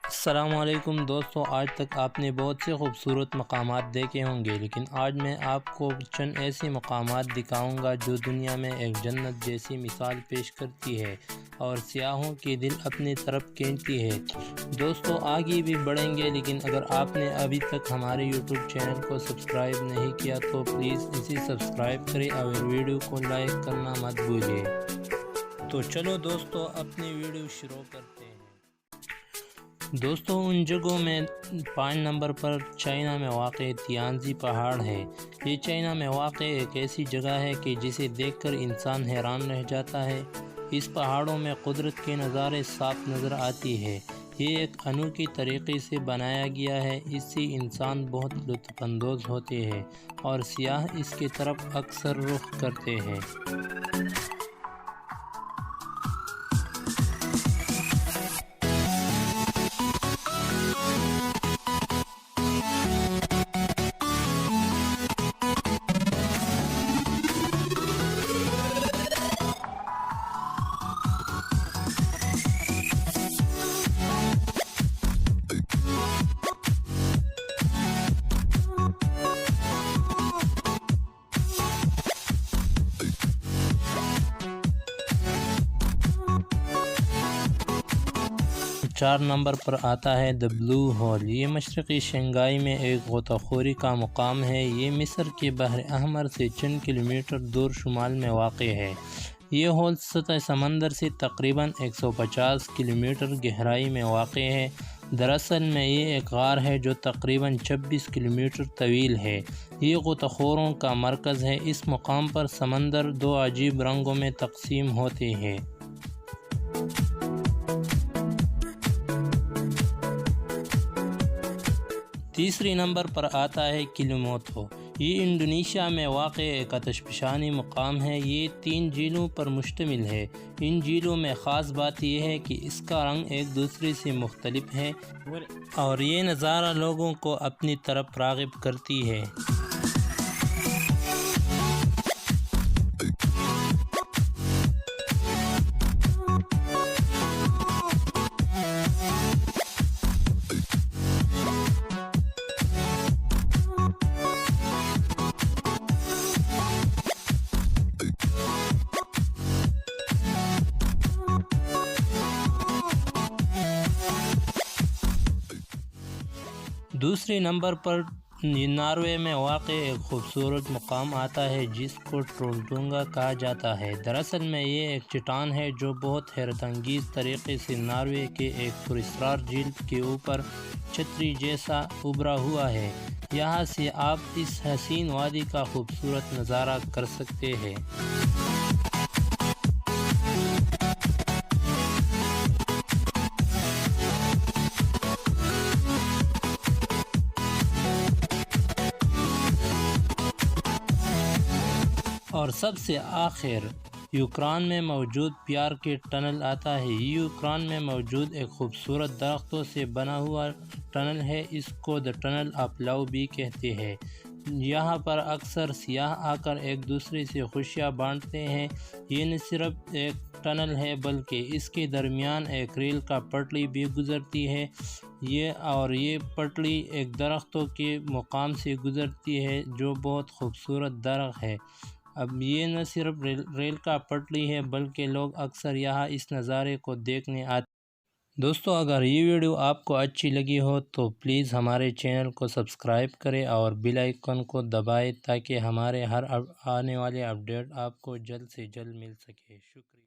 السلام علیکم دوستو، آج تک آپ نے بہت سے خوبصورت مقامات دیکھے ہوں گے، لیکن آج میں آپ کو چند ایسے مقامات دکھاؤں گا جو دنیا میں ایک جنت جیسی مثال پیش کرتی ہے اور سیاحوں کے دل اپنی طرف کھینچتی ہے۔ دوستو آگے بھی بڑھیں گے، لیکن اگر آپ نے ابھی تک ہمارے یوٹیوب چینل کو سبسکرائب نہیں کیا تو پلیز اسے سبسکرائب کریں اور ویڈیو کو لائک کرنا مت بھولیے۔ تو چلو دوستو اپنی ویڈیو شروع کرتے ہیں۔ دوستو ان جگہوں میں 5 نمبر پر چائنا میں واقع تیانزی پہاڑ ہے۔ یہ چائنا میں واقع ایک ایسی جگہ ہے کہ جسے دیکھ کر انسان حیران رہ جاتا ہے۔ اس پہاڑوں میں قدرت کے نظارے صاف نظر آتی ہے۔ یہ ایک انوکھی طریقے سے بنایا گیا ہے، اس سے انسان بہت لطف اندوز ہوتے ہیں اور سیاح اس کی طرف اکثر رخ کرتے ہیں۔ چار نمبر پر آتا ہے دی بلو ہول۔ یہ مشرقی شنگھائی میں ایک غوطہ خوری کا مقام ہے۔ یہ مصر کے بحر احمر سے چند کلومیٹر دور شمال میں واقع ہے۔ یہ ہول سطح سمندر سے تقریباً 150 کلومیٹر گہرائی میں واقع ہے۔ دراصل میں یہ ایک غار ہے جو تقریباً 26 کلومیٹر طویل ہے۔ یہ غوطہ خوروں کا مرکز ہے۔ اس مقام پر سمندر 2 عجیب رنگوں میں تقسیم ہوتے ہیں۔ تیسری نمبر پر آتا ہے کلیموتھو۔ یہ انڈونیشیا میں واقع ایک آتش فشانی مقام ہے۔ یہ 3 جھیلوں پر مشتمل ہے۔ ان جھیلوں میں خاص بات یہ ہے کہ اس کا رنگ ایک دوسرے سے مختلف ہے اور یہ نظارہ لوگوں کو اپنی طرف راغب کرتی ہے۔ دوسرے نمبر پر ناروے میں واقع ایک خوبصورت مقام آتا ہے جس کو ٹرولڈونگا کہا جاتا ہے۔ دراصل میں یہ ایک چٹان ہے جو بہت حیرت انگیز طریقے سے ناروے کے ایک پراسرار جھیل کے اوپر چھتری جیسا ابھرا ہوا ہے۔ یہاں سے آپ اس حسین وادی کا خوبصورت نظارہ کر سکتے ہیں۔ اور سب سے آخر یوکران میں موجود پیار کے ٹنل آتا ہے۔ یہ یوکران میں موجود ایک خوبصورت درختوں سے بنا ہوا ٹنل ہے۔ اس کو دی ٹنل آف لو بھی کہتے ہیں۔ یہاں پر اکثر سیاح آ کر ایک دوسرے سے خوشیاں بانٹتے ہیں۔ یہ نہ صرف ایک ٹنل ہے بلکہ اس کے درمیان ایک ریل کا پٹری بھی گزرتی ہے۔ یہ پٹری ایک درختوں کے مقام سے گزرتی ہے جو بہت خوبصورت درخت ہے۔ اب یہ نہ صرف ریل کا پٹری ہے بلکہ لوگ اکثر یہاں اس نظارے کو دیکھنے آتے ہیں۔ دوستو اگر یہ ویڈیو آپ کو اچھی لگی ہو تو پلیز ہمارے چینل کو سبسکرائب کریں اور بیل آئیکن کو دبائیں تاکہ ہمارے ہر آنے والے اپڈیٹ آپ کو جلد سے جلد مل سکے۔ شکریہ۔